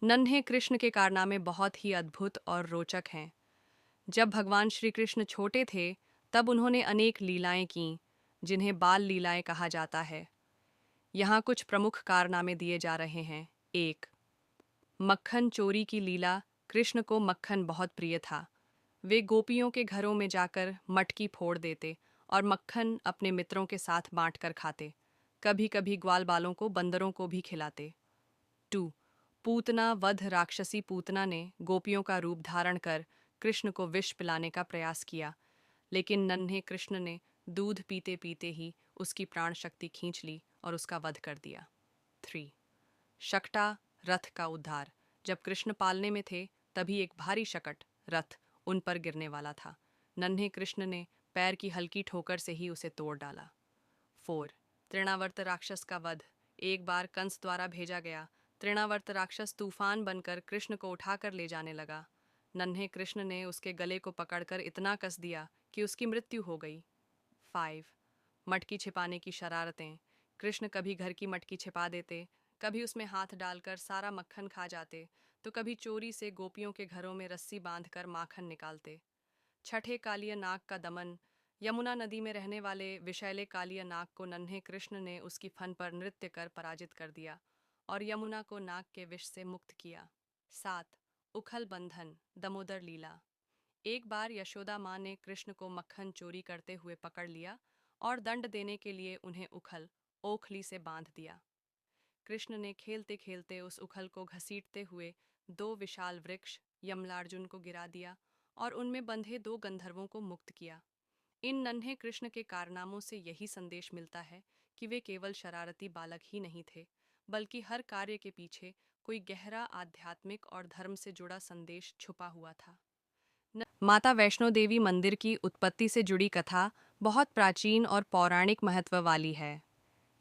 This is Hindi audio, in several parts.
नन्हे कृष्ण के कारनामे बहुत ही अद्भुत और रोचक हैं। जब भगवान श्री कृष्ण छोटे थे, तब उन्होंने अनेक लीलाएं कीं, जिन्हें बाल लीलाएं कहा जाता है। यहाँ कुछ प्रमुख कारनामे दिए जा रहे हैं। 1. मक्खन चोरी की लीला। कृष्ण को मक्खन बहुत प्रिय था। वे गोपियों के घरों में जाकर मटकी फोड़ देते और मक्खन अपने मित्रों के साथ बांटकर खाते। कभी कभी ग्वालबालों को, बंदरों को भी खिलाते। 2. पूतना वध। राक्षसी पूतना ने गोपियों का रूप धारण कर कृष्ण को विष पिलाने का प्रयास किया, लेकिन नन्हे कृष्ण ने दूध पीते पीते ही उसकी प्राण शक्ति खींच ली और उसका वध कर दिया। 3. शकटा रथ का उद्धार। जब कृष्ण पालने में थे, तभी एक भारी शकट रथ उन पर गिरने वाला था। नन्हे कृष्ण ने पैर की हल्की ठोकर से ही उसे तोड़ डाला। 4. तृणावर्त राक्षस का वध। एक बार कंस द्वारा भेजा गया तृणावर्त राक्षस तूफान बनकर कृष्ण को उठाकर ले जाने लगा। नन्हे कृष्ण ने उसके गले को पकड़कर इतना कस दिया कि उसकी मृत्यु हो गई। 5. मटकी छिपाने की शरारतें। कृष्ण कभी घर की मटकी छिपा देते, कभी उसमें हाथ डालकर सारा मक्खन खा जाते, तो कभी चोरी से गोपियों के घरों में रस्सी बांधकर माखन निकालते। 6. कालिया नाग का दमन। यमुना नदी में रहने वाले विषैले कालिया नाग को नन्हे कृष्ण ने उसकी फन पर नृत्य कर पराजित कर दिया और यमुना को नाग के विष से मुक्त किया। 7. उखल बंधन दमोदर लीला। एक बार यशोदा माँ ने कृष्ण को मक्खन चोरी करते हुए पकड़ लिया और दंड देने के लिए उन्हें उखल ओखली से बांध दिया। कृष्ण ने खेलते खेलते उस उखल को घसीटते हुए 2 विशाल वृक्ष यमलार्जुन को गिरा दिया और उनमें बंधे 2 गंधर्वों को मुक्त किया। इन नन्हे कृष्ण के कारनामों से यही संदेश मिलता है कि वे केवल शरारती बालक ही नहीं थे, बल्कि हर कार्य के पीछे कोई गहरा आध्यात्मिक और धर्म से जुड़ा संदेश छुपा हुआ था। माता वैष्णो देवी मंदिर की उत्पत्ति से जुड़ी कथा बहुत प्राचीन और पौराणिक महत्व वाली है।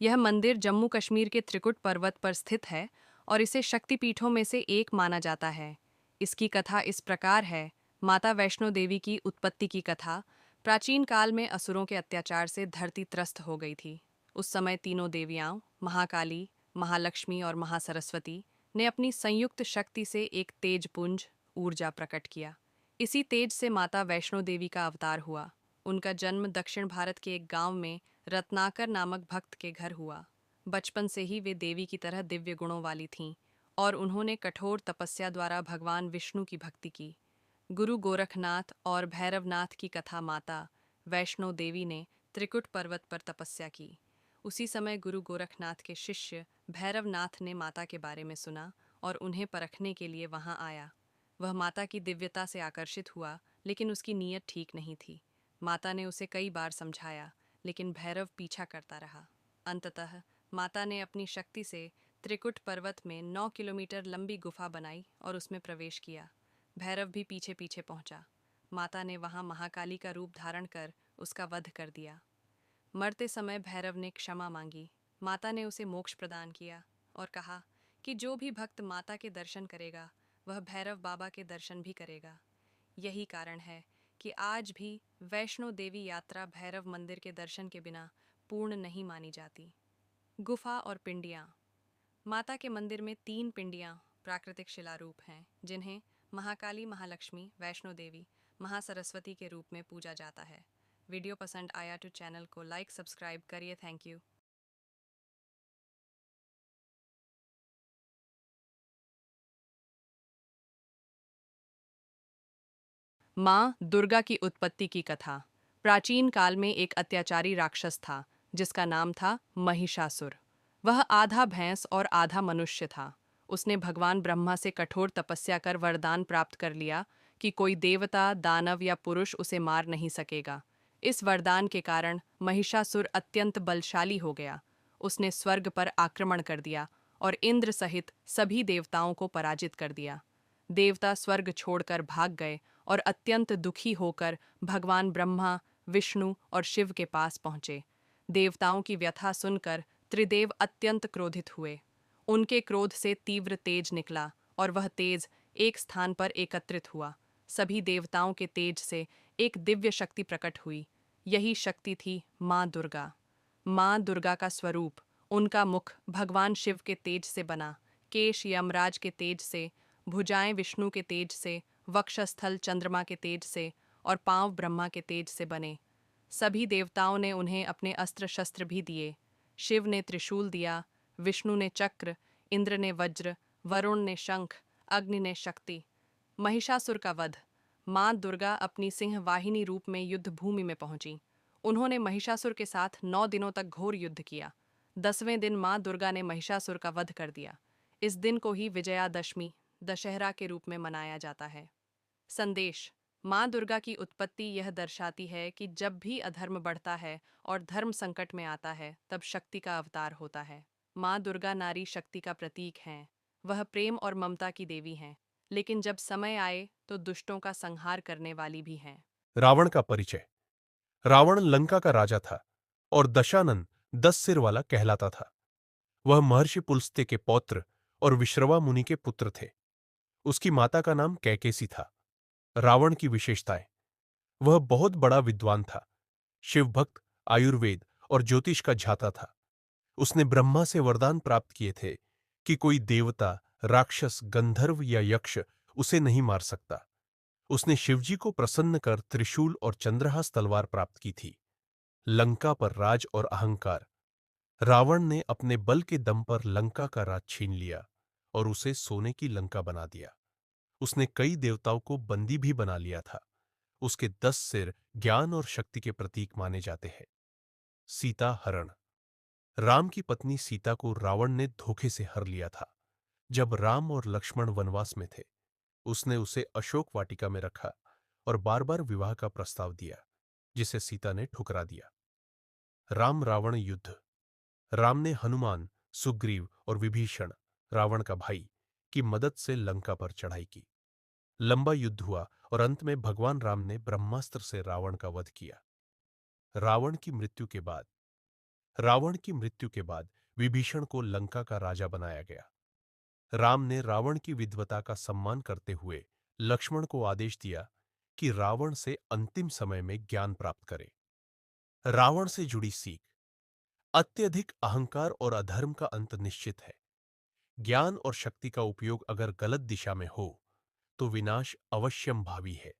यह मंदिर जम्मू कश्मीर के त्रिकुट पर्वत पर स्थित है और इसे शक्तिपीठों में से एक माना जाता है। इसकी कथा इस प्रकार है। माता वैष्णो देवी की उत्पत्ति की कथा। प्राचीन काल में असुरों के अत्याचार से धरती त्रस्त हो गई थी। उस समय तीनों देवियाँ महाकाली, महालक्ष्मी और महासरस्वती ने अपनी संयुक्त शक्ति से एक तेजपुंज ऊर्जा प्रकट किया। इसी तेज से माता वैष्णो देवी का अवतार हुआ। उनका जन्म दक्षिण भारत के एक गांव में रत्नाकर नामक भक्त के घर हुआ। बचपन से ही वे देवी की तरह दिव्य गुणों वाली थीं और उन्होंने कठोर तपस्या द्वारा भगवान विष्णु की भक्ति की। गुरु गोरखनाथ और भैरवनाथ की कथा। माता वैष्णो देवी ने त्रिकुट पर्वत पर तपस्या की। उसी समय गुरु गोरखनाथ के शिष्य भैरवनाथ ने माता के बारे में सुना और उन्हें परखने के लिए वहां आया। वह माता की दिव्यता से आकर्षित हुआ, लेकिन उसकी नीयत ठीक नहीं थी। माता ने उसे कई बार समझाया, लेकिन भैरव पीछा करता रहा। अंततः माता ने अपनी शक्ति से त्रिकुट पर्वत में 9 किलोमीटर लंबी गुफा बनाई और उसमें प्रवेश किया। भैरव भी पीछे पीछे पहुंचा। माता ने वहां महाकाली का रूप धारण कर उसका वध कर दिया। मरते समय भैरव ने क्षमा मांगी। माता ने उसे मोक्ष प्रदान किया और कहा कि जो भी भक्त माता के दर्शन करेगा, वह भैरव बाबा के दर्शन भी करेगा। यही कारण है कि आज भी वैष्णो देवी यात्रा भैरव मंदिर के दर्शन के बिना पूर्ण नहीं मानी जाती। गुफा और पिंडियाँ। माता के मंदिर में 3 पिंडियाँ प्राकृतिक शिलारूप हैं, जिन्हें महाकाली, महालक्ष्मी, वैष्णो देवी, महासरस्वती के रूप में पूजा जाता है। वीडियो पसंद आया तो चैनल को लाइक सब्सक्राइब करिए। Thank you. माँ दुर्गा की उत्पत्ति की कथा। प्राचीन काल में एक अत्याचारी राक्षस था, जिसका नाम था महिषासुर। वह आधा भैंस और आधा मनुष्य था। उसने भगवान ब्रह्मा से कठोर तपस्या कर वरदान प्राप्त कर लिया कि कोई देवता, दानव या पुरुष उसे मार नहीं सकेगा। इस वरदान के कारण महिषासुर अत्यंत बलशाली हो गया। उसने स्वर्ग पर आक्रमण कर दिया और इंद्र सहित सभी देवताओं को पराजित कर दिया। देवता स्वर्ग छोड़कर भाग गए और अत्यंत दुखी होकर भगवान ब्रह्मा, विष्णु और शिव के पास पहुंचे। देवताओं की व्यथा सुनकर त्रिदेव अत्यंत क्रोधित हुए। उनके क्रोध से तीव्र तेज निकला और वह तेज एक स्थान पर एकत्रित हुआ। सभी देवताओं के तेज से एक दिव्य शक्ति प्रकट हुई। यही शक्ति थी माँ दुर्गा। माँ दुर्गा का स्वरूप, उनका मुख भगवान शिव के तेज से बना, केश यमराज के तेज से, भुजाएं विष्णु के तेज से, वक्षस्थल चंद्रमा के तेज से और पांव ब्रह्मा के तेज से बने। सभी देवताओं ने उन्हें अपने अस्त्र शस्त्र भी दिए। शिव ने त्रिशूल दिया, विष्णु ने चक्र, इंद्र ने वज्र, वरुण ने शंख, अग्नि ने शक्ति। महिषासुर का वध। मां दुर्गा अपनी सिंह वाहिनी रूप में युद्ध भूमि में पहुंची। उन्होंने महिषासुर के साथ 9 दिनों तक घोर युद्ध किया। 10वें दिन मां दुर्गा ने महिषासुर का वध कर दिया। इस दिन को ही विजयादशमी, दशहरा के रूप में मनाया जाता है। संदेश। मां दुर्गा की उत्पत्ति यह दर्शाती है कि जब भी अधर्म बढ़ता है और धर्म संकट में आता है, तब शक्ति का अवतार होता है। मां दुर्गा नारी शक्ति का प्रतीक हैं। वह प्रेम और ममता की देवी हैं, लेकिन जब समय आए तो दुष्टों का संहार करने वाली भी हैं। रावण का परिचय। रावण लंका का राजा था और दशानन 10 सिर वाला कहलाता था। वह महर्षि पुलस्त्य के पौत्र और विश्रवा मुनि के पुत्र थे। उसकी माता का नाम कैकेसी था। रावण की विशेषताएं। वह बहुत बड़ा विद्वान था, शिवभक्त, आयुर्वेद और ज्योतिष का झाता था। उसने ब्रह्मा से वरदान प्राप्त किए थे कि कोई देवता, राक्षस, गंधर्व या यक्ष उसे नहीं मार सकता। उसने शिवजी को प्रसन्न कर त्रिशूल और चंद्रहास तलवार प्राप्त की थी। लंका पर राज और अहंकार। रावण ने अपने बल के दम पर लंका का राज छीन लिया और उसे सोने की लंका बना दिया। उसने कई देवताओं को बंदी भी बना लिया था। उसके 10 सिर ज्ञान और शक्ति के प्रतीक माने जाते हैं। सीता हरण। राम की पत्नी सीता को रावण ने धोखे से हर लिया था। जब राम और लक्ष्मण वनवास में थे, उसने उसे अशोक वाटिका में रखा और बार बार विवाह का प्रस्ताव दिया, जिसे सीता ने ठुकरा दिया। राम रावण युद्ध। राम ने हनुमान, सुग्रीव और विभीषण, रावण का भाई, की मदद से लंका पर चढ़ाई की। लंबा युद्ध हुआ और अंत में भगवान राम ने ब्रह्मास्त्र से रावण का वध किया। रावण की मृत्यु के बाद रावण की मृत्यु के बाद विभीषण को लंका का राजा बनाया गया। राम ने रावण की विद्वता का सम्मान करते हुए लक्ष्मण को आदेश दिया कि रावण से अंतिम समय में ज्ञान प्राप्त करे। रावण से जुड़ी सीख। अत्यधिक अहंकार और अधर्म का अंत निश्चित है। ज्ञान और शक्ति का उपयोग अगर गलत दिशा में हो तो विनाश अवश्यंभावी है।